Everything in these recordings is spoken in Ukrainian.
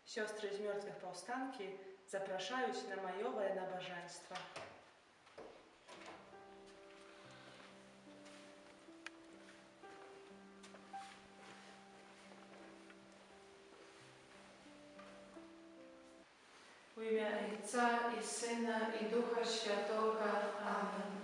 Siostry z mертвых powstanki zapraszają na majowe nabożeństwa. W imię Ojca i Syna i Ducha Świętego. Amen.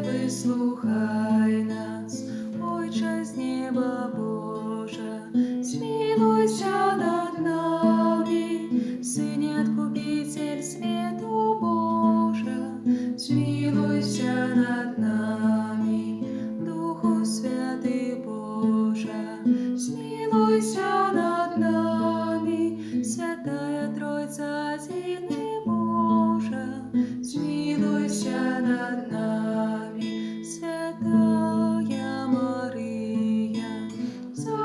Вислухай нас, Отче з неба Божа, змилуйся над нами, Сыне Откупитель свету Божа, змилуйся над нами, Духу Святый Божа, змилуйся над нами, Святая Тройца, Единый Божа, змилуйся над нами. Святая Мария, за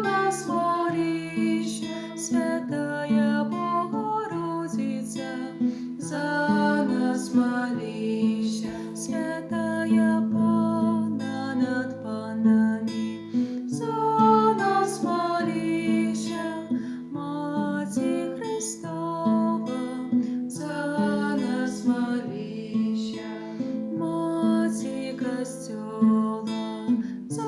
нас молись, Святая Богородица, за нас молись, Святая Панна над панами, за нас молись, Матерь Христова, за нас молись, Матерь Костела, за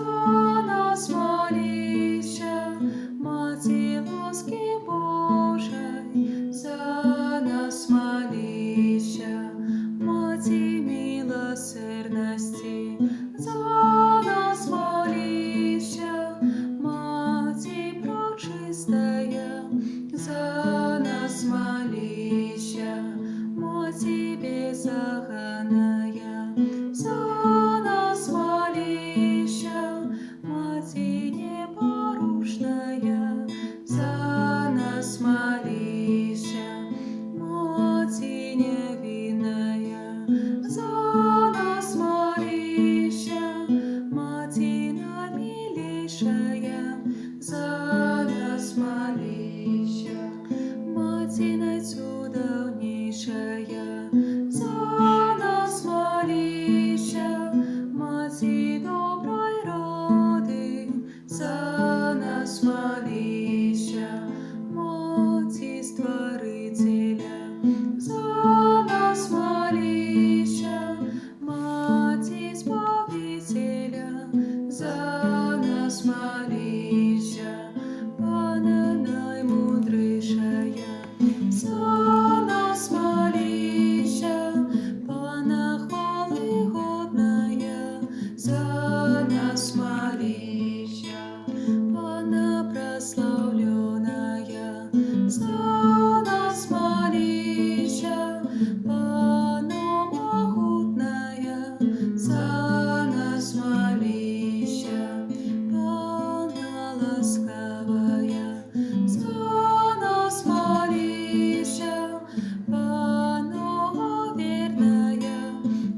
нас молися, Матерь ласки Божией, за нас молися, Матерь милосердности, за нас молися, Матерь пречистая, за нас молися, Матерь беззаконная, за нас молися, Матерь непорушная, за нас молися, Матерь невинная, за нас молися, Матерь наимилейшая, за нас молися, Матерь наичудовнейшая, за нас молися, Матерь доброй роды, за нас молися, Матерь Створителя, за нас молися, Матерь Избавителя, за нас молися, Панна наимудрейшая, за нас молися, Панна хвалы годная, за нас молися, Панна прославленная, за нас молися, Панна могутная, за нас молися, Панна ласковая, за нас молися, Панна верная,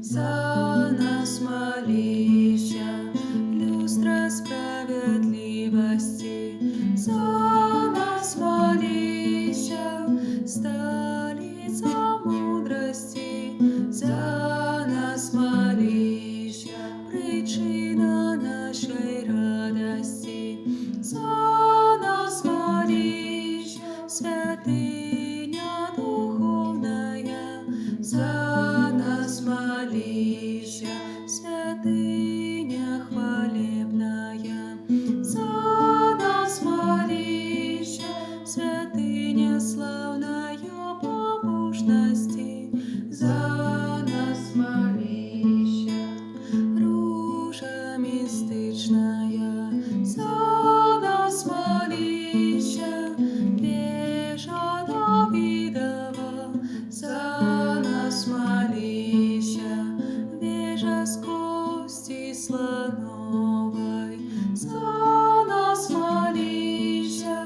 за нас молися, люстра справедливости, за нас молися, столица мудрости, за нас молися, причина нашей радости, за нас молись, святыня духовная, за нас молися, святыня хвалебная, за нас молися, святыня славная побожности, за нас молися, ружа мистичная, за нас молися, вежа Давидова, за нас молися, вежа с кости слоновой, за нас молися,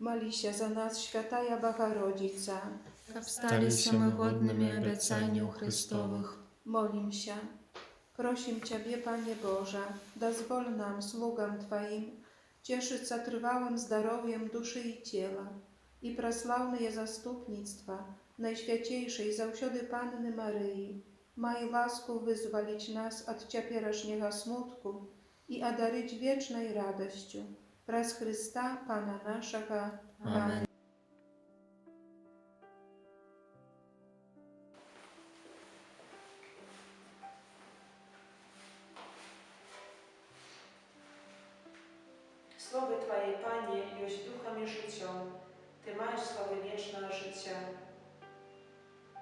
Молися за нас, Świętaja Bogorodica. Kab stali się my godnymi obiecaniu Chrystowych. Молимся. Просим Ciebie, Panie Boże, dozwól nam, sługom Twoim, cieszyć trwałym zdrowiem duszy i ciała i prosławne zastupnictwa Najświętejszej zawsiody Panny Maryi. Maj łasku wyzwolić nas od ciepieraszniego smutku i одарить wiecznej radością. Przez Chrysta, Pana naszego. Amen. Słowy Twoje, Panie, już duchom i życiom. Ty masz słowy wieczne życie.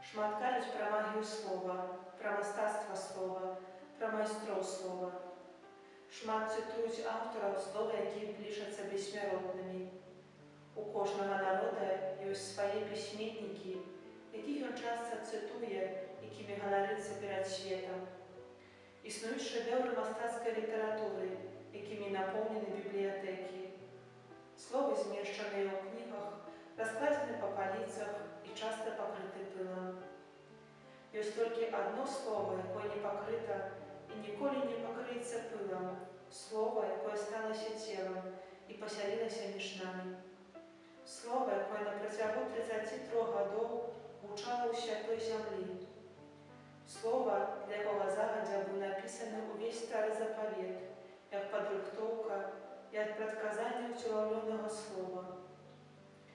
Шматкають про магію слова, про мистецтво слова, про майстров слова. Шмат цитують авторів слова, які пишуться безсмертними. У кожного народу є свої письменники, яких він часто цитує, якими ганориться перед світом. Існують шедеври мистецької літератури, якими наповнені бібліотеки. Слово, зміщене у книгах, розкладене по полицях і часто покрите пилом. Есть только одно слово, яке не покрито і ніколи не покриється пилом. Слово, яке сталося тілом і поселилося між нами. Слово, яке на протягу 33 років звучало у святої землі. Слово, для якого загадя був написаний увесь старий заповіт, як підрихтовка, як предсказання втіловленого слова.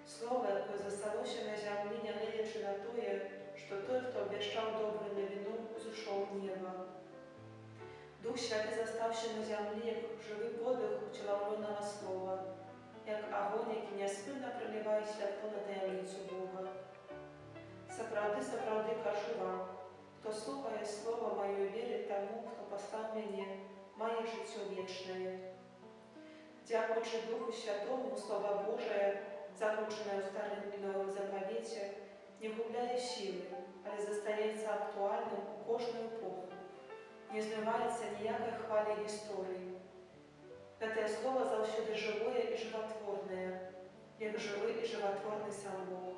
Слово, яке зосталося на землі, не глядячи на те, що той, хто обіщав добру новину, зійшов в небо. Дух Святий застався на землі, як живий подих втіловленого слова, як огонь, який неспинно проливає світло на таємницю Бога. Справді кажу вам, хто слухає слово моє і вірить тому, хто послав мене, має життя вічне. Дякуючи Духу Святому, Слово Божие, заключене у Старому і Новому заповіті, не губляє сили, але зостається актуальним у кожну епоху. Не змивається ніякої хвалі історії. Це слово завжди живе і животворне, як живий і животворний сам Бог.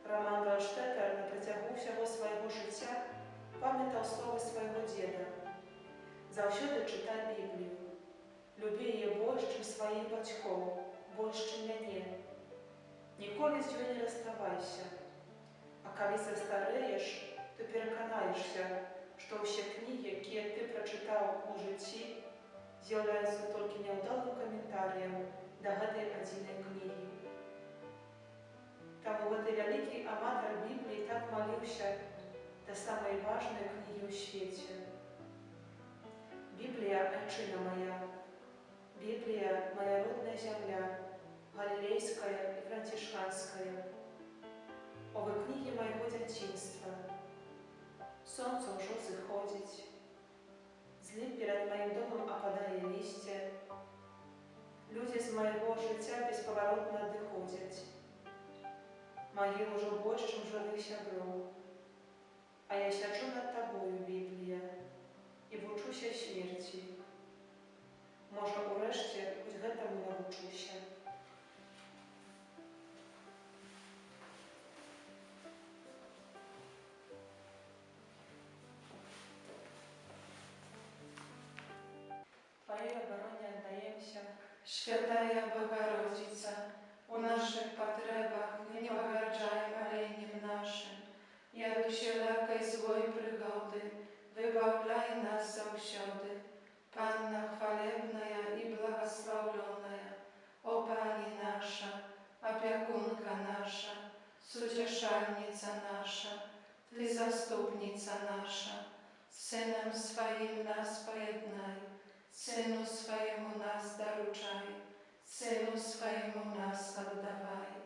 Роман Бронштеттер на протягу всього свого життя пам'ятав слово свого діда. Завжди читай Біблію. Люби її більше, ніж своїх батьків, більше, ніж мене. Ніколи з нею не розставайся. А коли застареєш, то переконаєшся, що всі книги, які ти прочитав у житті, з'являються тільки невдалим коментарем до цієї однієї книги. Тому цей великий аматор Біблії так молився до самої важної книги у світі. Біблія – отчина моя, Біблія – моя родная земля, галилейская и францишканская. Овы книги моего детинства. Солнце уже заходить, з лип перед моим домом опадає листя. Люди з моего життя безповоротно доходять. Могил уже больше, чем живых сябров. А я сяджу над тобою, Біблія, і вучуся смерті. Може, урешті, хоч гэтаму навучуся. Твоей обороне отдаемся. Świętaja Bogorodica, u naszych potrzebach nie pogardzaj moleniem naszym. Jak wszelakej złej przygody, wybawlaj nas zawsiody. Panna chwalebna i błogosławiona, o Pani nasza, opiekunka nasza, sucieszalnica nasza, Ty zastupnica nasza, Synem swoim nas pojednaj. Synu swojemu nas daruczaj, Synu swojemu nas oddawaj.